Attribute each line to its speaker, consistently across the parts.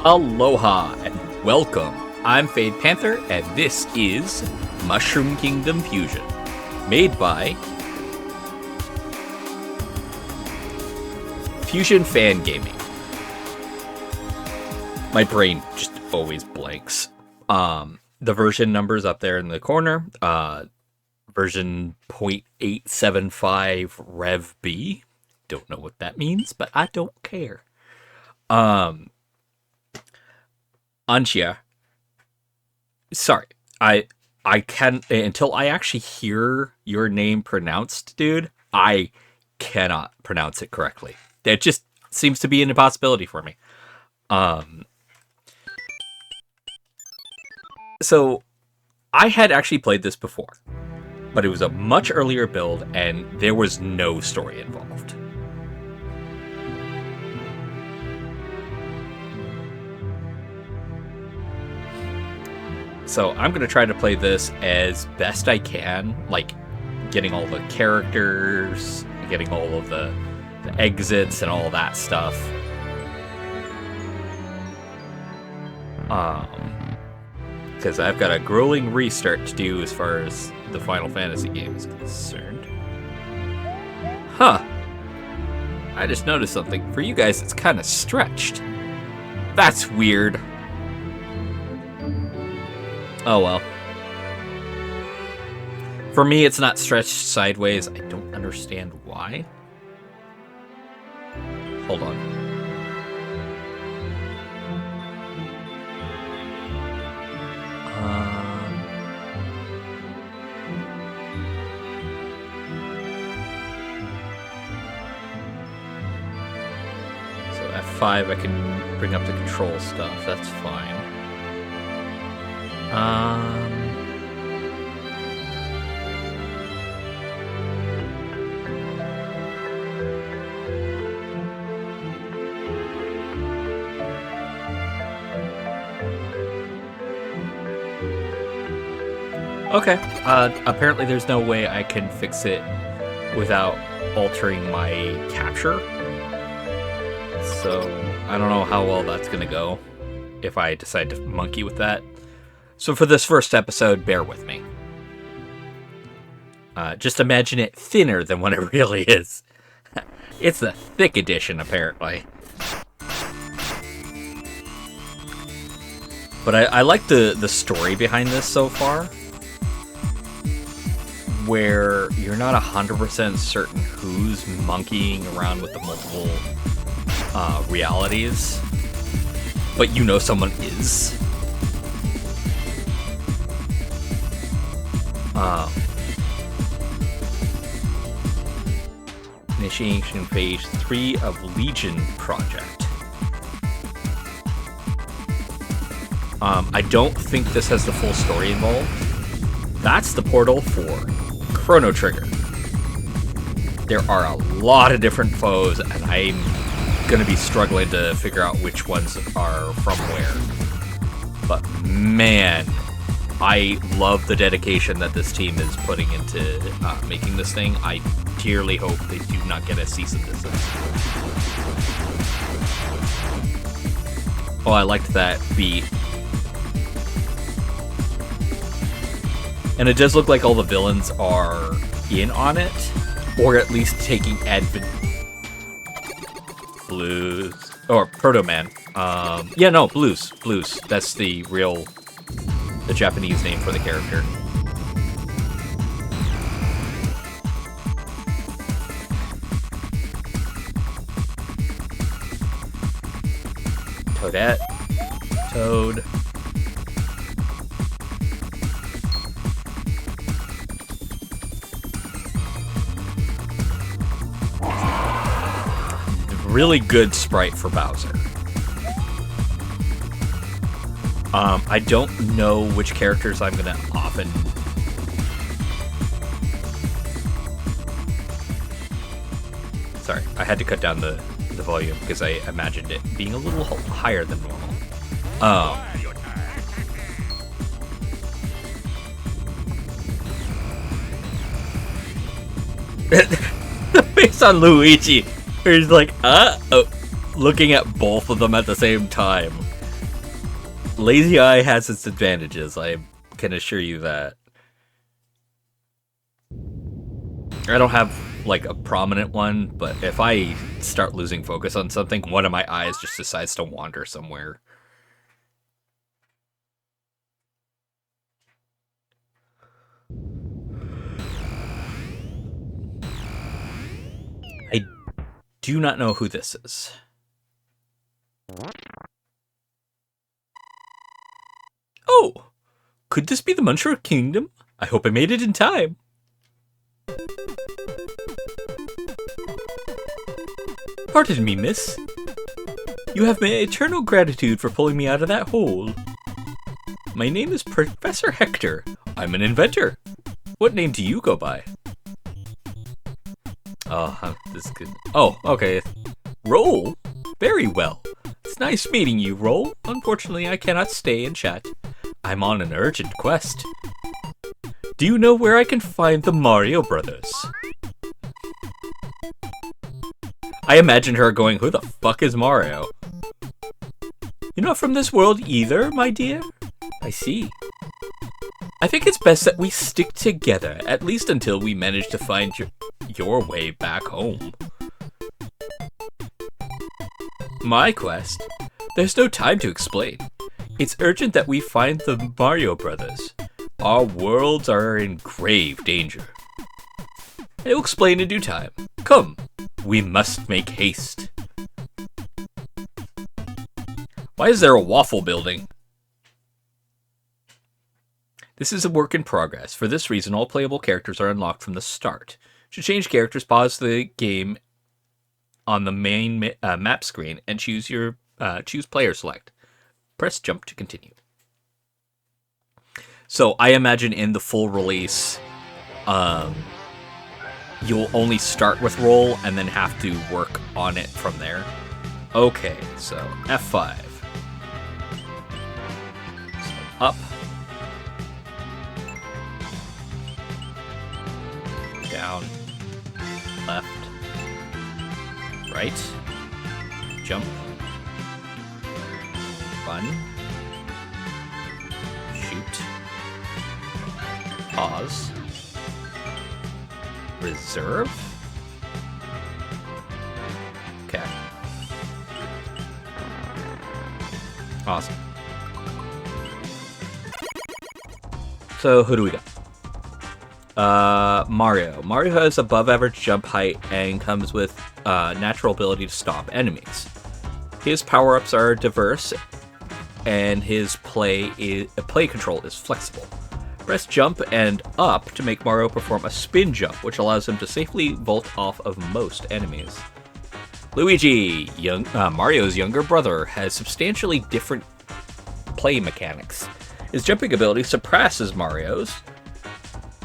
Speaker 1: Aloha and welcome. I'm Panther, and this is Mushroom Kingdom Fusion, made by Fusion Fan Gaming. My brain just always blanks. The version number's up there in the corner. Version 0.875 Rev B. Don't know what that means, but I don't care. Anchia. Sorry. I can until I actually hear your name pronounced, dude, I cannot pronounce it correctly. It just seems to be an impossibility for me. So I had actually played this before, but it was a much earlier build and there was no story involved. So I'm going to try to play this as best I can, like getting all the characters, getting all of the exits and all that stuff. Because I've got a grueling restart to do as far as the Final Fantasy game is concerned. Huh. I just noticed something. For you guys, it's kind of stretched. That's weird. Oh well. For me, it's not stretched sideways. I don't understand why. Hold on. So F5, I can bring up the control stuff. That's fine. Okay. Apparently there's no way I can fix it without altering my capture. So I don't know how well that's gonna go if I decide to monkey with that. So for this first episode, bear with me. Just imagine it thinner than what it really is. It's the thick edition, apparently. But I like the story behind this so far, where you're not 100% certain who's monkeying around with the multiple realities, but you know someone is. Initiation phase 3 of Legion project. I don't think this has the full story involved. That's the portal for Chrono Trigger. There are a lot of different foes, and I'm gonna be struggling to figure out which ones are from where. But man, I love the dedication that this team is putting into making this thing. I dearly hope they do not get a cease and desist. Oh, I liked that beat. And it does look like all the villains are in on it, or at least taking Blues or Proto Man. Yeah, no, Blues. That's the Japanese name for the character. Toadette. Toad. Really good sprite for Bowser. I don't know which characters I'm gonna often... Sorry, I had to cut down the volume because I imagined it being a little higher than normal. The face on Luigi, where he's like, looking at both of them at the same time. Lazy eye has its advantages, I can assure you that. I don't have, like, a prominent one, but if I start losing focus on something, one of my eyes just decides to wander somewhere. I do not know who this is. Oh! Could this be the Muncher Kingdom? I hope I made it in time. Pardon me, miss. You have my eternal gratitude for pulling me out of that hole. My name is Professor Hector. I'm an inventor. What name do you go by? Oh, this is good. Oh, okay. Roll? Very well. It's nice meeting you, Roll. Unfortunately, I cannot stay and chat. I'm on an urgent quest. Do you know where I can find the Mario Brothers? I imagined her going, who the fuck is Mario? You're not from this world either, my dear? I see. I think it's best that we stick together, at least until we manage to find your way back home. My quest? There's no time to explain. It's urgent that we find the Mario Brothers. Our worlds are in grave danger. I will explain in due time. Come, we must make haste. Why is there a waffle building? This is a work in progress. For this reason, all playable characters are unlocked from the start. To change characters, pause the game on the main map screen and choose player select. Press jump to continue. So I imagine in the full release, you'll only start with roll and then have to work on it from there. Okay, so F5. So up. Down. Left. Right. Jump. Run. Shoot. Pause. Reserve. Okay. Awesome. So, who do we got? Mario. Mario has above average jump height and comes with natural ability to stop enemies. His power-ups are diverse, and his play control is flexible. Press jump and up to make Mario perform a spin jump, which allows him to safely vault off of most enemies. Luigi, Mario's younger brother, has substantially different play mechanics. His jumping ability surpasses Mario's.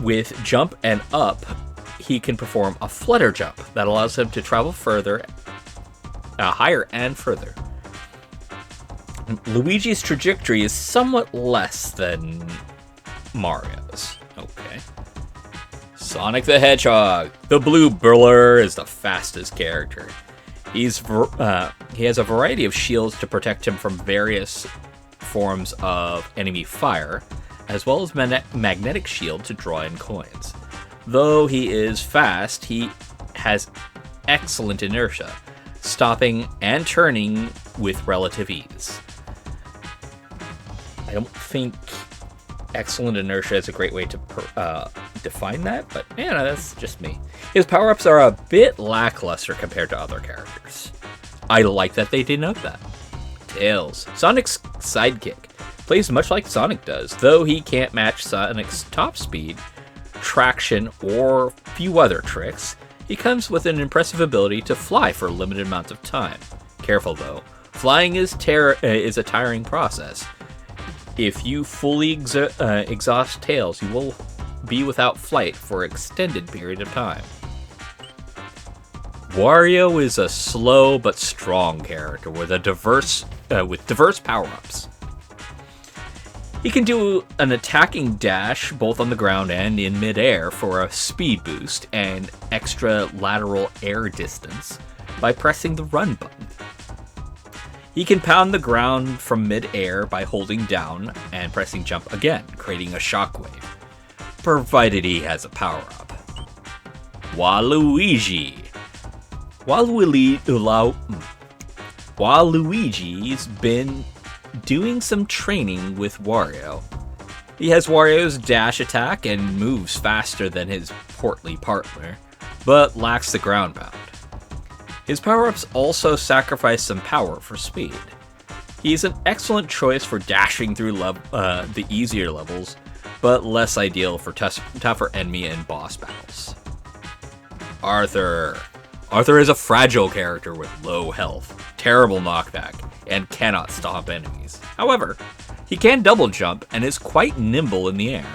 Speaker 1: With jump and up, he can perform a flutter jump that allows him to travel higher and further. Luigi's trajectory is somewhat less than Mario's. Okay. Sonic the Hedgehog. The blue blur is the fastest character. He has a variety of shields to protect him from various forms of enemy fire, as well as magnetic shield to draw in coins. Though he is fast, he has excellent inertia, stopping and turning with relative ease. I don't think excellent inertia is a great way to define that, but yeah, that's just me. His power-ups are a bit lackluster compared to other characters. I like that they denote that. Tails. Sonic's sidekick. Plays much like Sonic does, though he can't match Sonic's top speed, traction, or few other tricks. He comes with an impressive ability to fly for a limited amount of time. Careful though, flying is a tiring process. If you fully exhaust Tails, you will be without flight for an extended period of time. Wario is a slow but strong character with diverse power-ups. He can do an attacking dash both on the ground and in midair for a speed boost and extra lateral air distance by pressing the run button. He can pound the ground from mid-air by holding down and pressing jump again, creating a shockwave, provided he has a power-up. Waluigi. Waluigi's been doing some training with Wario. He has Wario's dash attack and moves faster than his portly partner, but lacks the ground pound. His power-ups also sacrifice some power for speed. He's an excellent choice for dashing through the easier levels, but less ideal for tougher enemy and boss battles. Arthur. Arthur is a fragile character with low health, terrible knockback, and cannot stop enemies. However, he can double jump and is quite nimble in the air.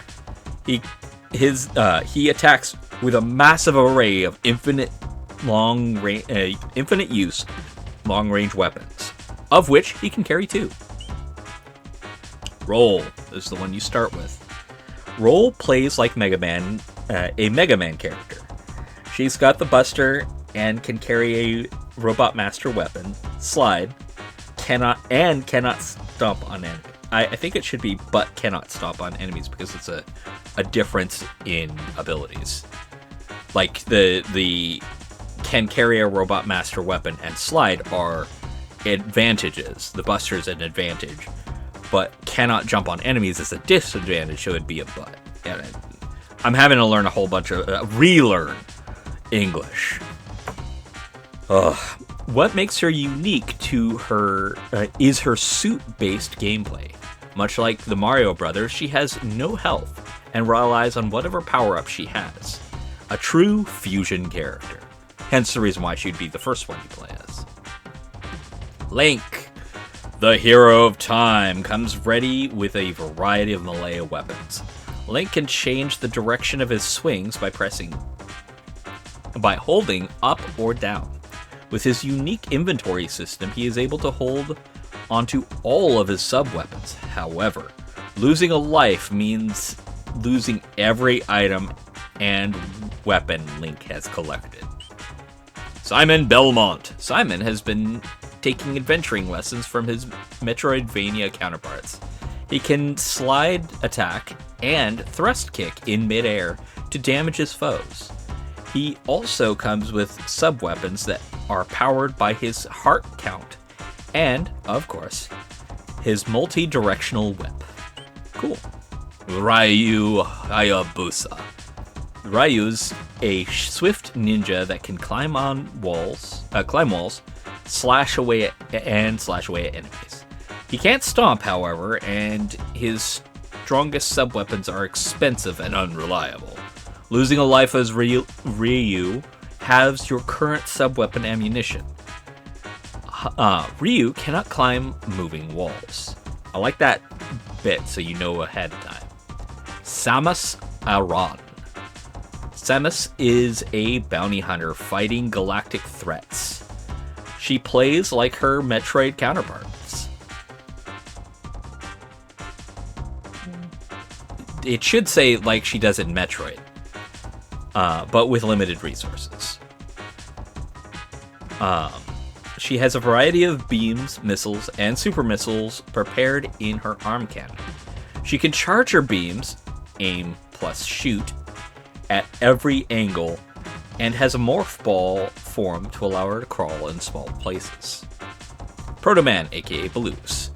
Speaker 1: He attacks with a massive array of infinite use long-range weapons, of which he can carry 2. Roll is the one you start with. Roll plays like Mega Man, a Mega Man character. She's got the Buster and can carry a Robot Master weapon. Slide cannot stomp on enemies. I think it should be but cannot stomp on enemies because it's a difference in abilities. Like the can carry a Robot Master weapon and slide are advantages. The Buster's an advantage, but cannot jump on enemies is a disadvantage, so it'd be a but. And I'm having to learn a whole bunch of relearn English. What makes her unique to her is her suit-based gameplay. Much like the Mario Brothers, she has no health and relies on whatever power-up she has. A true fusion character. Hence the reason why she'd be the first one you play as. Link, the hero of time, comes ready with a variety of melee weapons. Link can change the direction of his swings by holding up or down. With his unique inventory system, he is able to hold onto all of his sub-weapons. However, losing a life means losing every item and weapon Link has collected. Simon Belmont. Simon has been taking adventuring lessons from his Metroidvania counterparts. He can slide attack and thrust kick in midair to damage his foes. He also comes with sub-weapons that are powered by his heart count and, of course, his multi-directional whip. Cool. Ryu Hayabusa. Ryu's a swift ninja that can climb walls, slash away at enemies. He can't stomp, however, and his strongest sub-weapons are expensive and unreliable. Losing a life as Ryu halves your current sub-weapon ammunition. Ryu cannot climb moving walls. I like that bit so you know ahead of time. Samus Aran. Samus is a bounty hunter fighting galactic threats. She plays like her Metroid counterparts. It should say like she does in Metroid, but with limited resources. She has a variety of beams, missiles, and super missiles prepared in her arm cannon. She can charge her beams, aim plus shoot, at every angle, and has a morph ball form to allow her to crawl in small places. Proto Man, aka Baloose,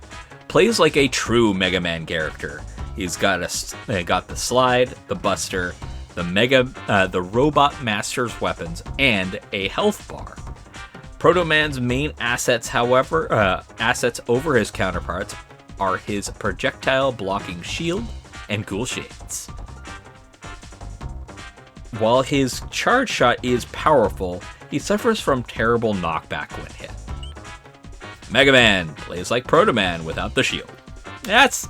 Speaker 1: plays like a true Mega Man character. He's got the slide, the buster, the Robot Master's weapons, and a health bar. Proto Man's main assets, however, assets over his counterparts are his projectile blocking shield and ghoul shades. While his charge shot is powerful, he suffers from terrible knockback when hit. Mega Man plays like Proto Man without the shield. That's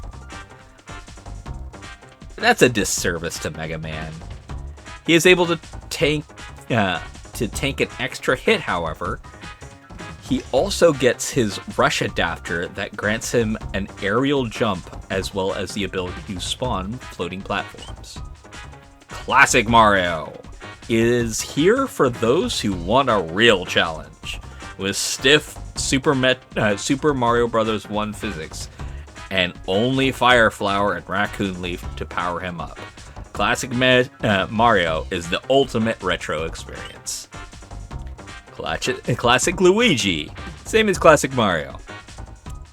Speaker 1: a disservice to Mega Man. He is able to tank an extra hit, however. He also gets his rush adapter that grants him an aerial jump as well as the ability to spawn floating platforms. Classic Mario is here for those who want a real challenge. With stiff Super Mario Bros. 1 physics, and only Fire Flower and Raccoon Leaf to power him up. Classic Mario is the ultimate retro experience. Classic Luigi, same as Classic Mario.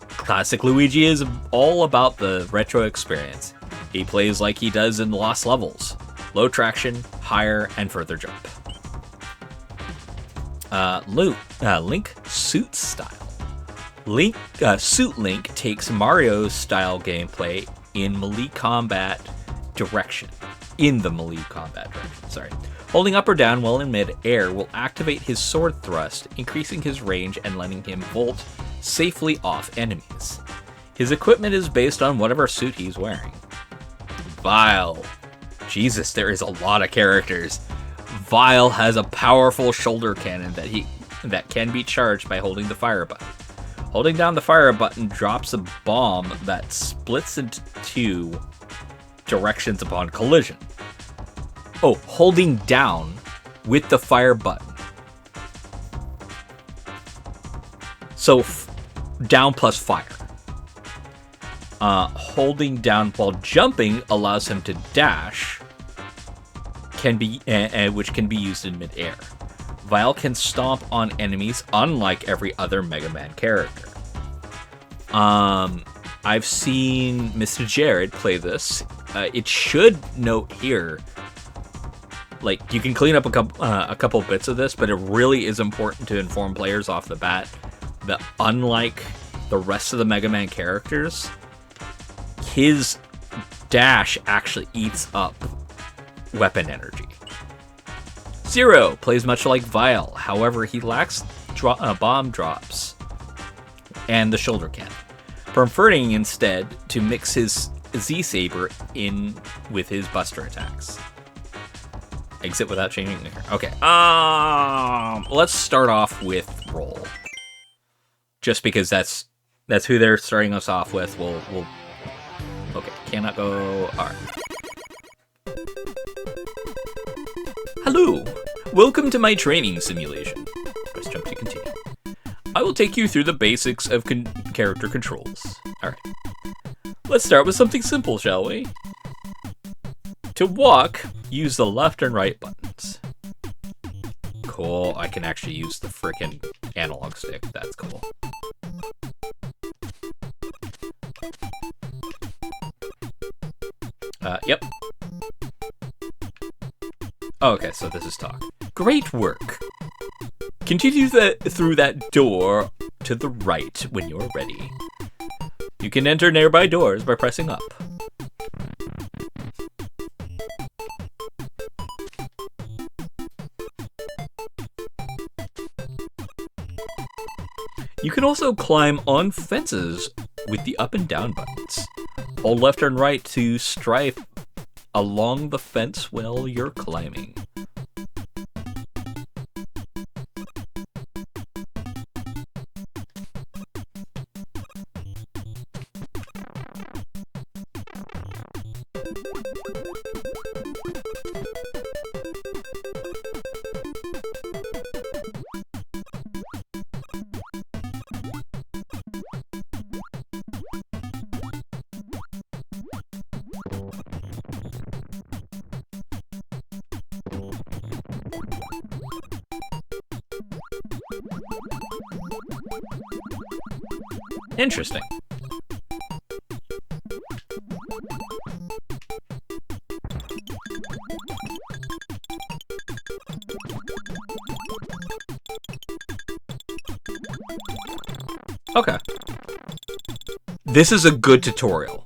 Speaker 1: Classic Luigi is all about the retro experience. He plays like he does in Lost Levels. Low traction, higher, and further jump. Link Suit Style. Suit Link takes Mario's style gameplay in melee combat direction. Holding up or down while in mid-air will activate his sword thrust, increasing his range and letting him vault safely off enemies. His equipment is based on whatever suit he's wearing. Vile. Jesus, there is a lot of characters. Vile has a powerful shoulder cannon that can be charged by holding the fire button. Holding down the fire button drops a bomb that splits into two directions upon collision. Oh, holding down with the fire button. So, down plus fire. Holding down while jumping allows him to dash, which can be used in midair. Vile can stomp on enemies, unlike every other Mega Man character. I've seen Mr. Jared play this. It should note here, like, you can clean up a couple bits of this, but it really is important to inform players off the bat that unlike the rest of the Mega Man characters, his dash actually eats up weapon energy. Zero plays much like Vile, however he lacks bomb drops and the shoulder cannon, preferring instead to mix his Z-Saber in with his buster attacks. Exit without changing the hair. Okay, let's start off with Roll. Just because that's who they're starting us off with. We'll okay, cannot go R. Hello, welcome to my training simulation. Press jump to continue. I will take you through the basics of character controls. Alright. Let's start with something simple, shall we? To walk, use the left and right buttons. Cool, I can actually use the frickin' analog stick. That's cool. Yep. Oh, okay, so this is talk. Great work. Continue through that door to the right when you're ready. You can enter nearby doors by pressing up. You can also climb on fences with the up and down buttons. Hold left and right to strife along the fence while you're climbing. Interesting. Okay. This is a good tutorial.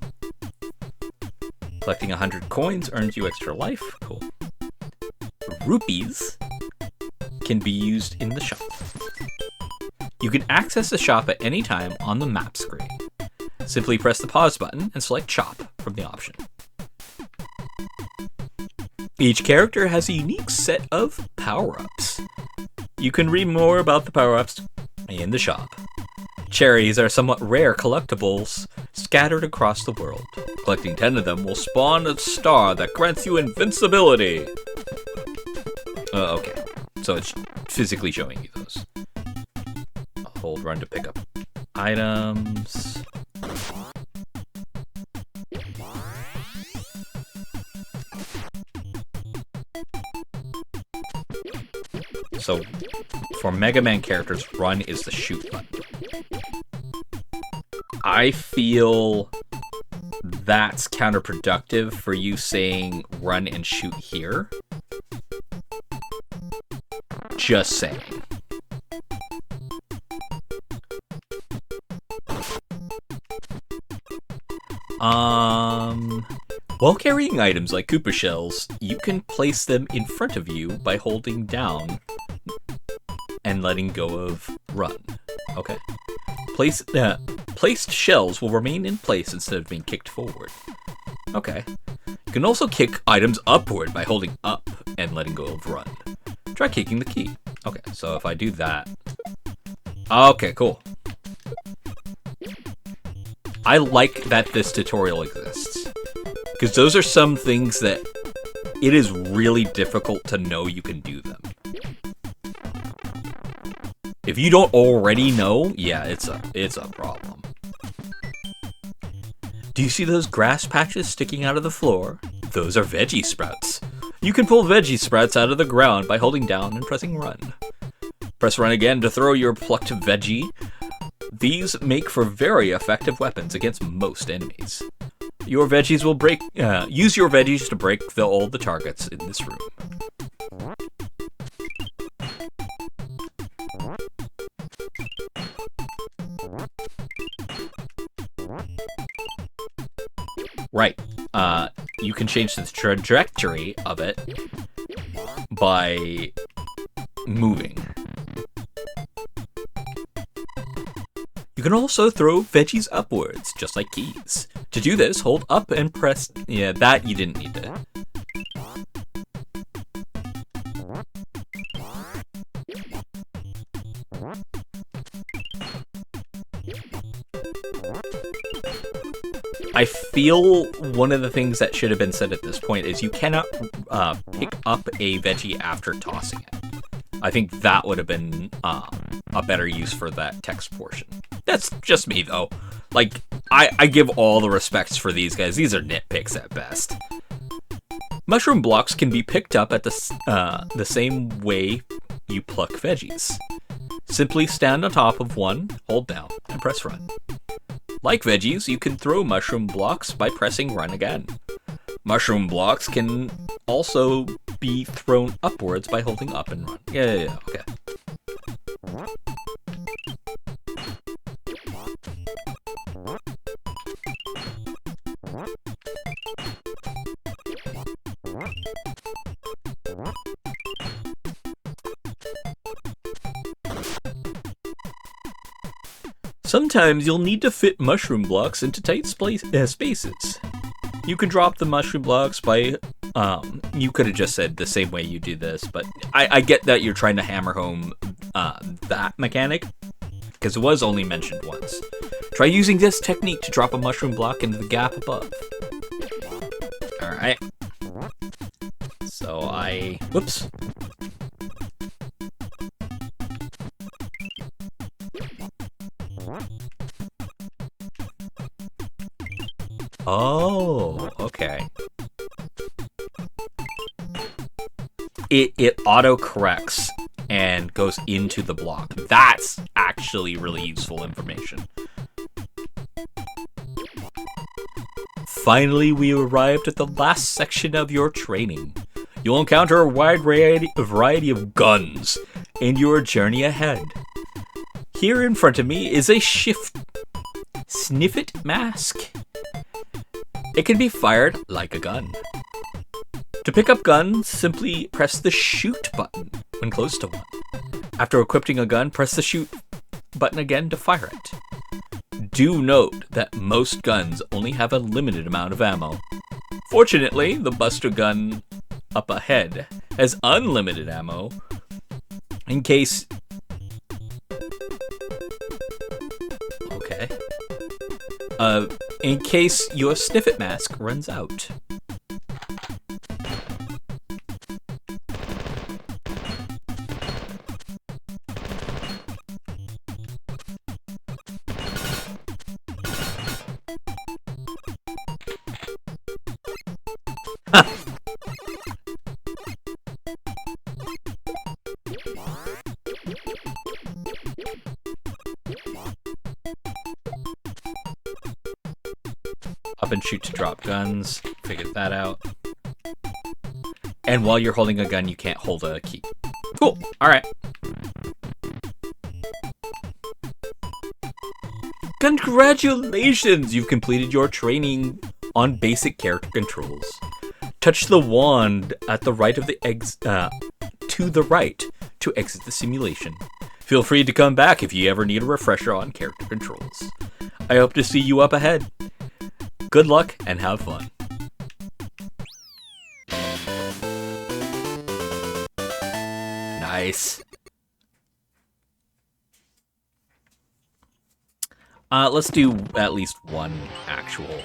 Speaker 1: Collecting 100 coins earns you extra life. Cool. Rupees can be used in the shop. You can access the shop at any time on the map screen. Simply press the pause button and select Shop from the option. Each character has a unique set of power-ups. You can read more about the power-ups in the shop. Cherries are somewhat rare collectibles scattered across the world. Collecting 10 of them will spawn a star that grants you invincibility. Okay, so it's physically showing you those. hold run to pick up items. So for Mega Man characters, run is the shoot button. I feel that's counterproductive for you saying run and shoot here. Just saying. While carrying items like Koopa shells, you can place them in front of you by holding down and letting go of run. Okay. Placed shells will remain in place instead of being kicked forward. Okay. You can also kick items upward by holding up and letting go of run. Try kicking the key. Okay, so if I do that... Okay, cool. I like that this tutorial exists. Because those are some things that it is really difficult to know you can do them. If you don't already know, yeah, it's a problem. Do you see those grass patches sticking out of the floor? Those are veggie sprouts. You can pull veggie sprouts out of the ground by holding down and pressing run. Press run again to throw your plucked veggie. These make for very effective weapons against most enemies. Your veggies will break. Use your veggies to break all the targets in this room. Right. You can change the trajectory of it by moving. You can also throw veggies upwards, just like keys. To do this, hold up and press... Yeah, that you didn't need to. I feel one of the things that should have been said at this point is you cannot pick up a veggie after tossing it. I think that would have been a better use for that text portion. That's just me, though. Like, I give all the respects for these guys. These are nitpicks at best. Mushroom blocks can be picked up at the same way you pluck veggies. Simply stand on top of one, hold down, and press run. Like veggies, you can throw mushroom blocks by pressing run again. Mushroom blocks can also be thrown upwards by holding up and run. Yeah, okay. Sometimes you'll need to fit mushroom blocks into tight spaces. You can drop the mushroom blocks by... you could have just said the same way you do this, but I get that you're trying to hammer home that mechanic, because it was only mentioned once. Try using this technique to drop a mushroom block into the gap above. Alright. So whoops. Oh, okay. It auto-corrects and goes into the block. That's actually really useful information. Finally, we arrived at the last section of your training. You'll encounter a wide variety of guns in your journey ahead. Here in front of me is a Sniffit mask. It can be fired like a gun. To pick up guns, simply press the shoot button when close to one. After equipping a gun, press the shoot button again to fire it. Do note that most guns only have a limited amount of ammo. Fortunately, the Buster gun up ahead has unlimited ammo in case... Okay. In case your Sniffit mask runs out. Up and shoot to drop guns. Figured that out. And while you're holding a gun, you can't hold a key. Cool. Alright. Congratulations! You've completed your training on basic character controls. Touch the wand at the right of the to the right to exit the simulation. Feel free to come back if you ever need a refresher on character controls. I hope to see you up ahead. Good luck and have fun. Nice. Let's do at least one actual.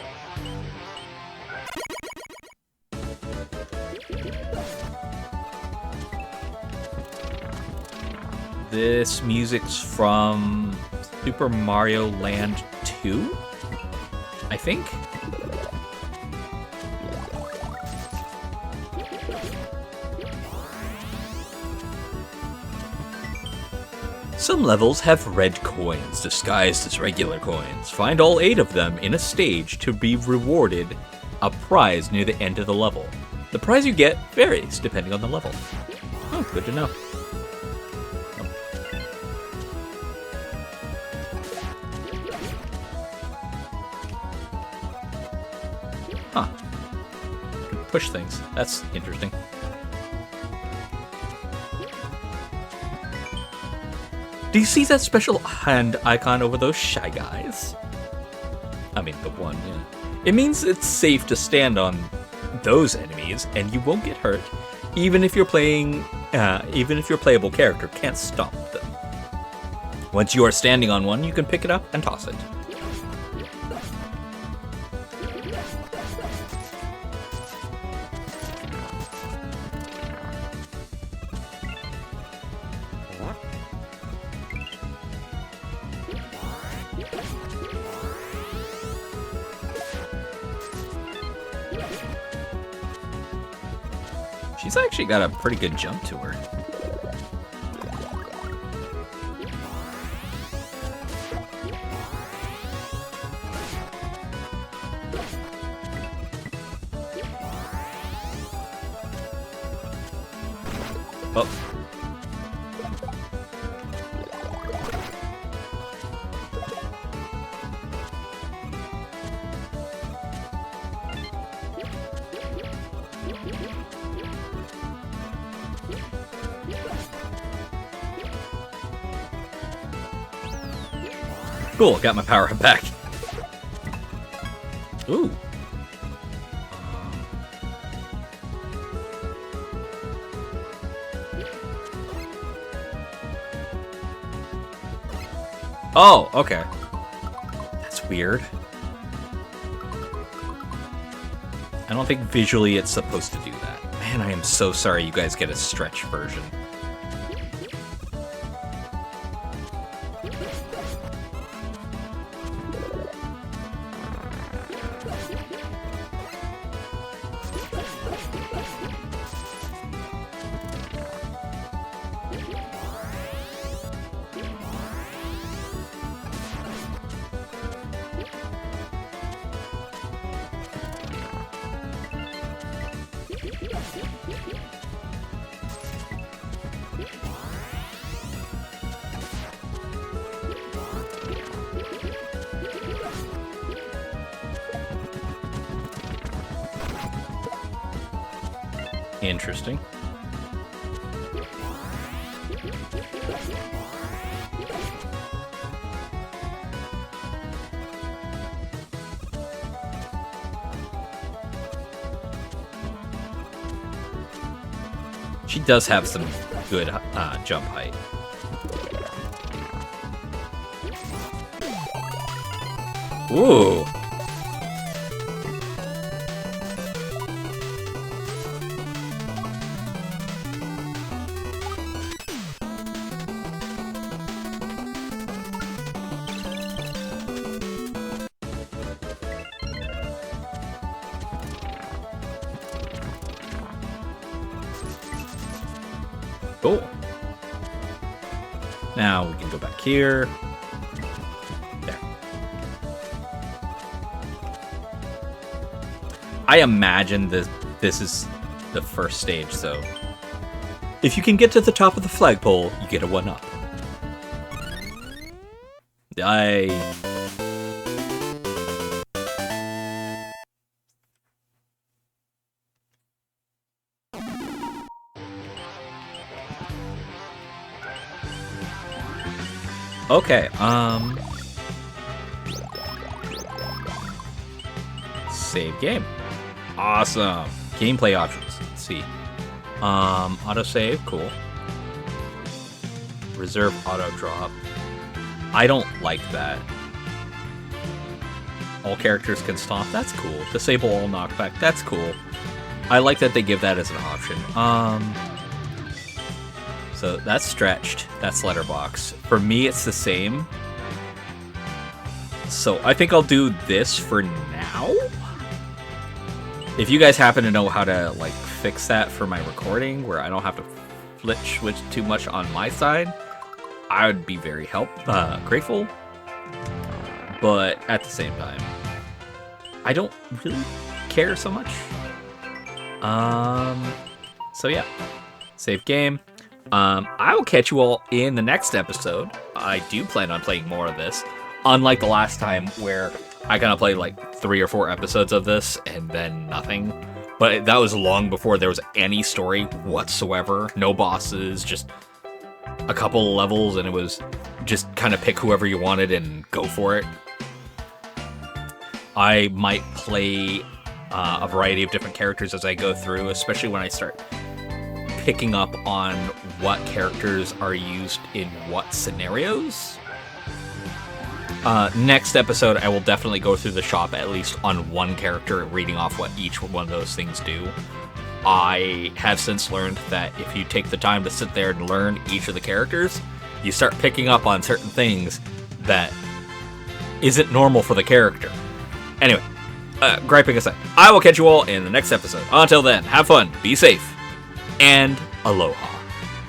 Speaker 1: This music's from Super Mario Land 2, I think. Some levels have red coins disguised as regular coins. Find all 8 of them in a stage to be rewarded a prize near the end of the level. The prize you get varies depending on the level. Oh, good to know. Huh. Push things. That's interesting. Do you see that special hand icon over those shy guys? I mean, the one, yeah. It means it's safe to stand on those enemies, and you won't get hurt, even if your playable character can't stomp them. Once you are standing on one, you can pick it up and toss it. She's actually got a pretty good jump to her. Oh. Cool, got my power up back. Ooh. Oh, okay. That's weird. I don't think visually it's supposed to do that. Man, I am so sorry you guys get a stretch version. Interesting. She does have some good jump height. Ooh. Cool. Now we can go back here. There. I imagine this is the first stage, so if you can get to the top of the flagpole, you get a 1-up. Okay, save game. Awesome. Gameplay options. Let's see. Autosave, cool. Reserve auto drop. I don't like that. All characters can stomp. That's cool. Disable all knockback. That's cool. I like that they give that as an option. So that's stretched. That's letterbox. For me, it's the same. So I think I'll do this for now. If you guys happen to know how to like fix that for my recording, where I don't have to flip switch too much on my side, I would be very grateful. But at the same time, I don't really care so much. So yeah, save game. I will catch you all in the next episode. I do plan on playing more of this, unlike the last time where I kind of played like 3 or 4 episodes of this and then nothing. But that was long before there was any story whatsoever. No bosses, just a couple of levels, and it was just kind of pick whoever you wanted and go for it. I might play a variety of different characters as I go through, especially when I start picking up on what characters are used in what scenarios. Next episode, I will definitely go through the shop at least on one character, reading off what each one of those things do. I have since learned that if you take the time to sit there and learn each of the characters, you start picking up on certain things that isn't normal for the character. Anyway, griping aside, I will catch you all in the next episode. Until then, have fun, be safe, and aloha.